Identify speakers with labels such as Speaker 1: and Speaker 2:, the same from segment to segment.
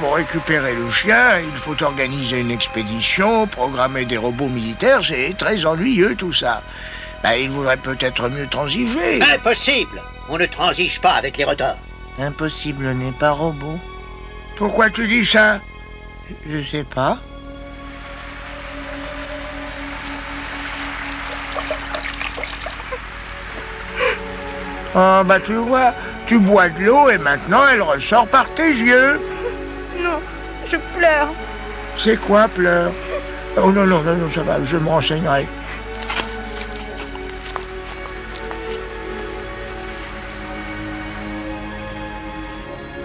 Speaker 1: pour récupérer le chien, il faut organiser une expédition, programmer des robots militaires, c'est très ennuyeux tout ça. Ben, il vaudrait peut-être mieux transiger.
Speaker 2: Impossible! On ne transige pas avec les retards.
Speaker 3: Impossible n'est pas robot.
Speaker 1: Pourquoi tu dis ça?
Speaker 3: Je sais pas.
Speaker 1: Ah, bah tu vois, tu bois de l'eau et maintenant elle ressort par tes yeux.
Speaker 4: Non, je pleure.
Speaker 1: C'est quoi, pleure? Oh non, non, non, non, ça va, je me renseignerai.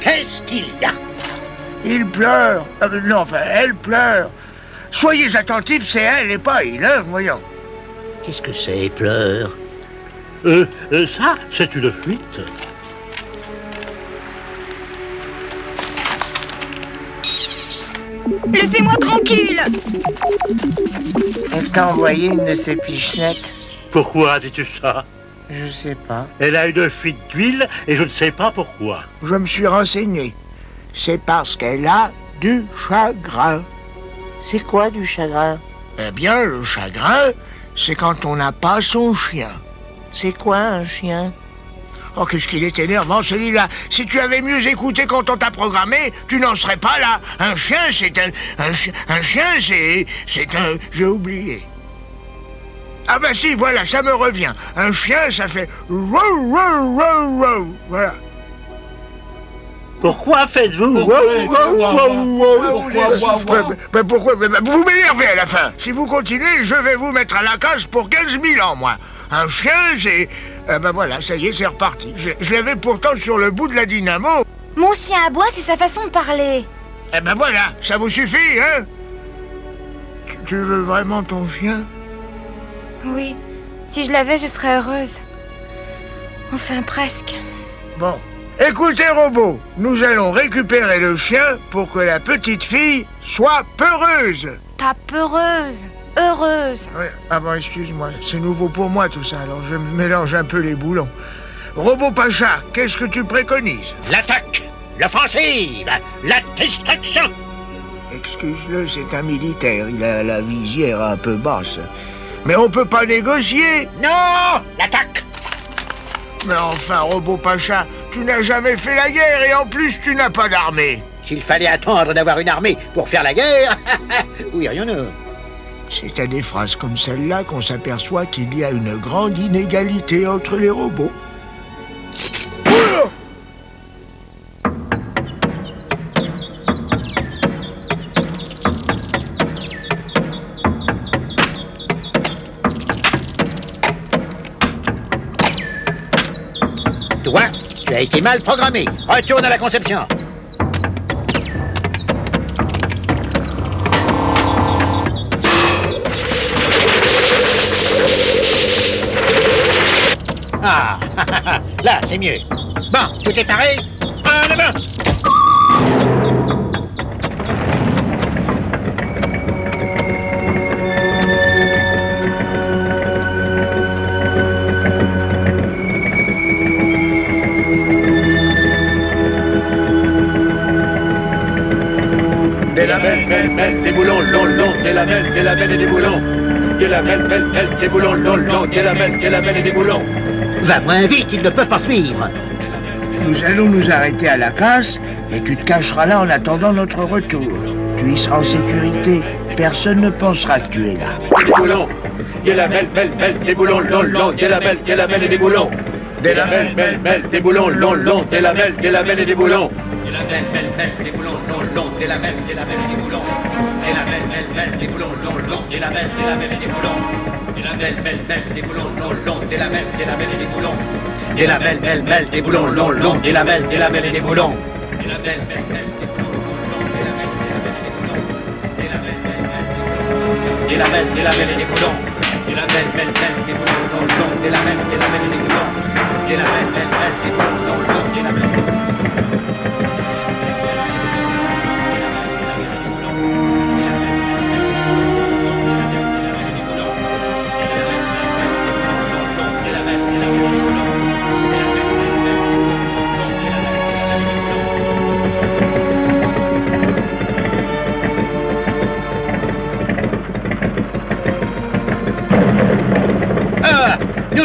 Speaker 2: Qu'est-ce qu'il y a?
Speaker 1: Il pleure. Ah, non, enfin, elle pleure. Soyez attentifs, c'est elle et pas il, hein, voyons.
Speaker 2: Qu'est-ce que c'est, pleure?
Speaker 5: Ça, c'est une fuite.
Speaker 4: Laissez-moi tranquille.
Speaker 3: Elle t'a envoyé une de ses pichenettes.
Speaker 5: Pourquoi dis-tu ça?
Speaker 3: Je sais pas.
Speaker 5: Elle a une fuite d'huile et je ne sais pas pourquoi.
Speaker 1: Je me suis renseigné. C'est parce qu'elle a du chagrin.
Speaker 3: C'est quoi du chagrin?
Speaker 1: Eh bien, le chagrin, c'est quand on n'a pas son chien.
Speaker 3: C'est quoi un chien?
Speaker 1: Oh, qu'est-ce qu'il est énervant, celui-là. Si tu avais mieux écouté quand on t'a programmé, tu n'en serais pas là. Un chien, c'est un chien, c'est un... J'ai oublié. Ah bah si, voilà, ça me revient. Un chien, ça fait... Wow, wow, wow, wow. Voilà.
Speaker 5: Pourquoi faites-vous
Speaker 1: Pourquoi vous m'énervez à la fin. Si vous continuez, je vais vous mettre à la case pour 15 000 ans, moi. Un chien, c'est... ben voilà, ça y est, c'est reparti. Je l'avais pourtant sur le bout de la dynamo.
Speaker 4: Mon chien à bois, c'est sa façon de parler.
Speaker 1: Eh ben voilà, ça vous suffit, hein? Tu veux vraiment ton chien?
Speaker 4: Oui, si je l'avais, je serais heureuse. Enfin, presque.
Speaker 1: Bon. Écoutez, robot, nous allons récupérer le chien pour que la petite fille soit peureuse.
Speaker 4: Pas peureuse, heureuse.
Speaker 1: Ouais. Ah bon, excuse-moi, c'est nouveau pour moi tout ça, alors je mélange un peu les boulons. Robot Pacha, qu'est-ce que tu préconises?
Speaker 2: L'attaque, l'offensive, la destruction.
Speaker 1: Excuse-le, c'est un militaire, il a la visière un peu basse. Mais on peut pas négocier.
Speaker 2: Non, l'attaque.
Speaker 1: Mais enfin, Robot Pacha, tu n'as jamais fait la guerre et en plus tu n'as pas d'armée.
Speaker 2: S'il fallait attendre d'avoir une armée pour faire la guerre, où irions-nous?
Speaker 1: C'est à des phrases comme celle-là qu'on s'aperçoit qu'il y a une grande inégalité entre les robots.
Speaker 2: Toi, tu as été mal programmé. Retourne à la conception. Ah, là, c'est mieux. Bon, tout est paré. En avant.
Speaker 5: Des lamelles, des boulons, des lamelles et des boulons. Des lamelles, des boulons, des lamelles et des boulons.
Speaker 2: Va moins vite, ils ne peuvent pas suivre.
Speaker 1: Nous allons nous arrêter à la casse et tu te cacheras là en attendant notre retour. Tu y seras en sécurité. Personne ne pensera que tu es là.
Speaker 5: Des boulons, des lamelles, des boulons, des lamelles et des boulons. Des lamelles, des boulons, des lamelles et des boulons. Des lamelles, des boulons, des lamelles et des boulons. Des lamelles, des boulons, des lamelles et des boulons. Des lamelles, des boulons, des lamelles et des boulons. Des lamelles, des boulons, des lamelles et des boulons. Des lamelles, des lamelles et des boulons. Des lamelles, des boulons, des lamelles et des boulons. Des lamelles, des boulons, des lamelles et des boulons.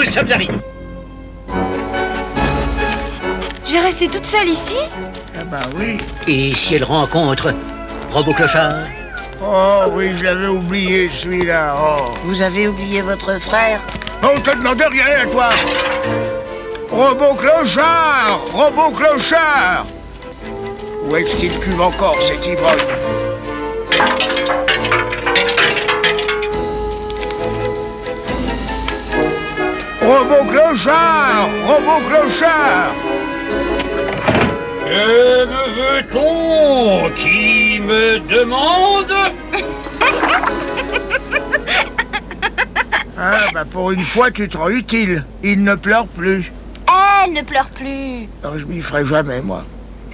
Speaker 2: nous sommes arrivés.
Speaker 4: Je vais rester toute seule ici?
Speaker 1: Ah bah oui.
Speaker 2: Et si elle rencontre Robot Clochard?
Speaker 1: Oh oui, je l'avais oublié celui-là. Oh.
Speaker 3: Vous avez oublié votre frère?
Speaker 1: On te demande rien, toi. Robot Clochard! Robot Clochard! Où est-ce qu'il cuve encore, cet ivrogne? Robot Clochard! Robot Clochard!
Speaker 5: Que me veut-on? Qui me demande?
Speaker 1: Ah, bah pour une fois, tu te rends utile. Il ne pleure plus.
Speaker 4: Elle ne pleure plus.
Speaker 1: Alors, je m'y ferai jamais, moi.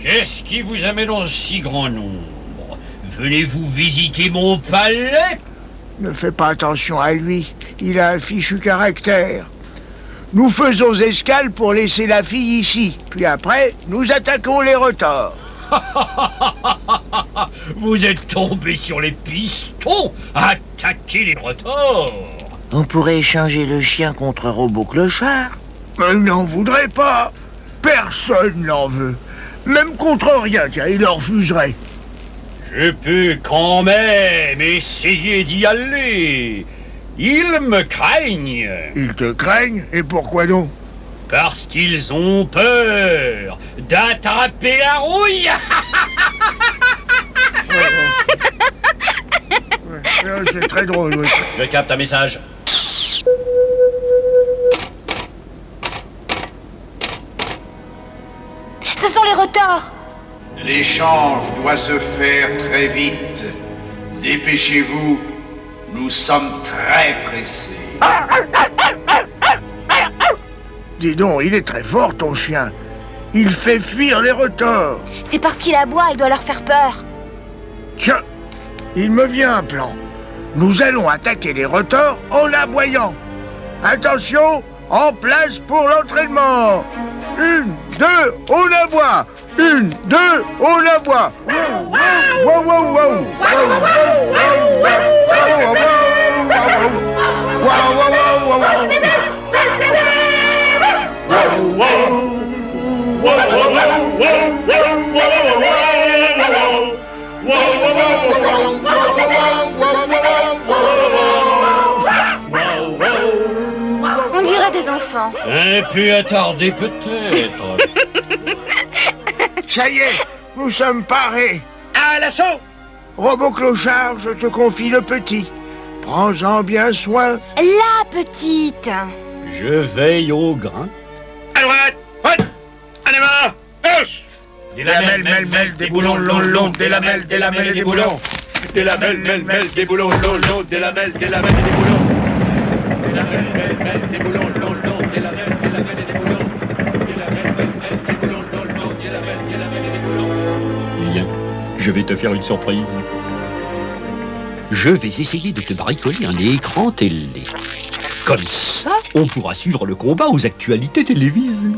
Speaker 5: Qu'est-ce qui vous amène en si grand nombre? Venez-vous visiter mon palais?
Speaker 1: Ne fais pas attention à lui. Il a un fichu caractère. Nous faisons escale pour laisser la fille ici. Puis après, nous attaquons les retors.
Speaker 5: Vous êtes tombé sur les pistons. Attaquez les retors.
Speaker 3: On pourrait échanger le chien contre Robot Clochard.
Speaker 1: Mais il n'en voudrait pas. Personne n'en veut. Même contre rien, tiens, il en refuserait.
Speaker 5: Je peux quand même essayer d'y aller. Ils me craignent.
Speaker 1: Ils te craignent, et pourquoi donc?
Speaker 5: Parce qu'ils ont peur d'attraper la rouille.
Speaker 1: C'est très drôle, oui.
Speaker 5: Je capte un message.
Speaker 4: Ce sont les retors.
Speaker 6: L'échange doit se faire très vite. Dépêchez-vous, nous sommes très pressés.
Speaker 1: Dis donc, il est très fort, ton chien. Il fait fuir les retors.
Speaker 4: C'est parce qu'il aboie, il doit leur faire peur.
Speaker 1: Tiens, il me vient un plan. Nous allons attaquer les retors en aboyant. Attention, en place pour l'entraînement. 1, 2, on aboie. 1, 2, on aboie. Wow, wow, wow. Wow, wow, wow, wow.
Speaker 4: On dirait des enfants.
Speaker 5: Un peu attardé peut-être.
Speaker 1: Ça y est, nous sommes parés.
Speaker 2: À l'assaut!
Speaker 1: Robot Clochard, je te confie le petit. Prends-en bien soin.
Speaker 4: La petite.
Speaker 5: Je veille au grain.
Speaker 2: À droite! Droite! En avant! Gauche!
Speaker 5: Des lamelles, des boulons, long, des lamelles et des boulons. Des lamelles, des boulons, long, des lamelles et des boulons. Des lamelles, des boulons, long, des lamelles et des boulons. Des lamelles, des boulons, long, des lamelles et des boulons. Viens, je vais te faire une surprise. Je vais essayer de te bricoler un écran télé. Comme ça, on pourra suivre le combat aux actualités télévisées.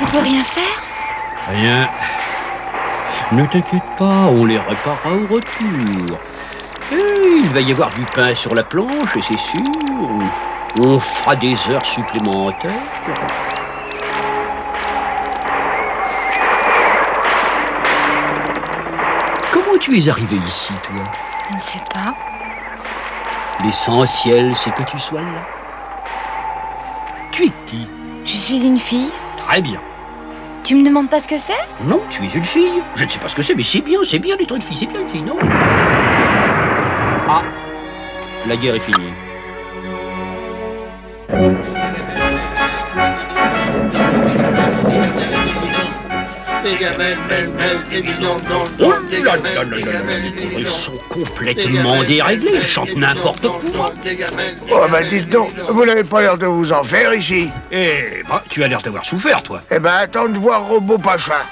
Speaker 4: On peut rien faire?
Speaker 5: Rien. Ne t'inquiète pas, on les réparera au retour. Il va y avoir du pain sur la planche, c'est sûr. On fera des heures supplémentaires. Comment tu es arrivé ici, toi?
Speaker 4: Je ne sais pas.
Speaker 5: L'essentiel, c'est que tu sois là. Tu es qui?
Speaker 4: Je suis une fille.
Speaker 5: Très bien.
Speaker 4: Tu me demandes pas ce que c'est?
Speaker 5: Non, tu es une fille. Je ne sais pas ce que c'est, mais c'est bien d'être une fille, c'est bien une fille, non? Ah, la guerre est finie. Oh là là là là là, ils sont complètement déréglés, ils chantent n'importe quoi.
Speaker 1: Oh, bah dites donc, vous n'avez pas l'air de vous en faire ici.
Speaker 5: Eh ben, tu as l'air d'avoir souffert, toi.
Speaker 1: Eh ben, attends de voir Robot Pacha.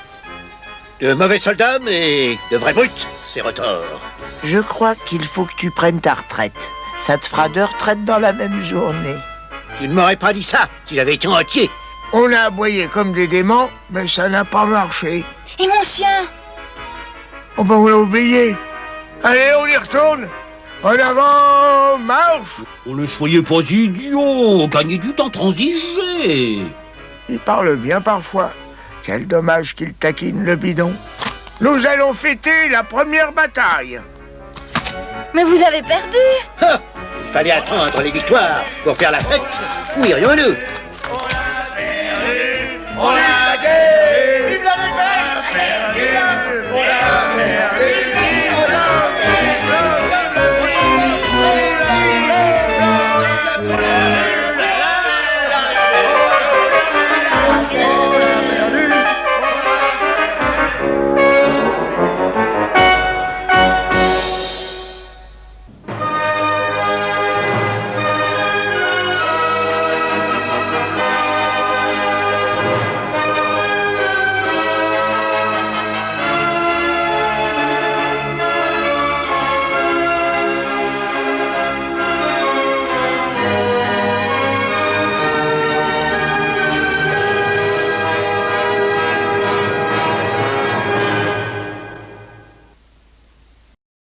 Speaker 2: De mauvais soldats, mais de vrais brutes, ces retors.
Speaker 3: Je crois qu'il faut que tu prennes ta retraite. Ça te fera 2 retraites dans la même journée.
Speaker 2: Tu ne m'aurais pas dit ça si j'avais été entier.
Speaker 1: On a aboyé comme des démons, mais ça n'a pas marché.
Speaker 4: Et mon chien?
Speaker 1: Oh, ben, on l'a oublié. Allez, on y retourne. En avant, marche.
Speaker 7: Oh, ne soyez pas idiot, gagnez du temps, transigez.
Speaker 1: Il parle bien parfois. Quel dommage qu'il taquine le bidon. Nous allons fêter la première bataille.
Speaker 4: Mais vous avez perdu.
Speaker 2: Ah, il fallait attendre les victoires pour faire la fête. Où irions-nous?
Speaker 1: On a